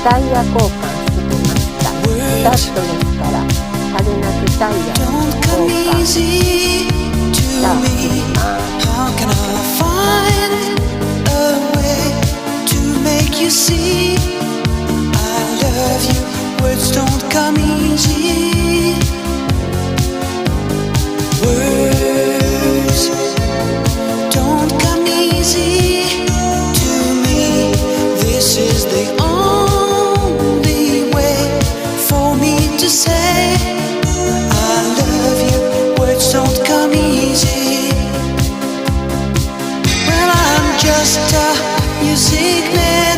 タイヤ交換してきました。スタッドレスから春夏タイヤの交換したいます。How can I find a way to make you see I love you? Words don't come easy. Words don't come easy to me. This is the only way for me to say I love you. Words don't come easy.Just a music man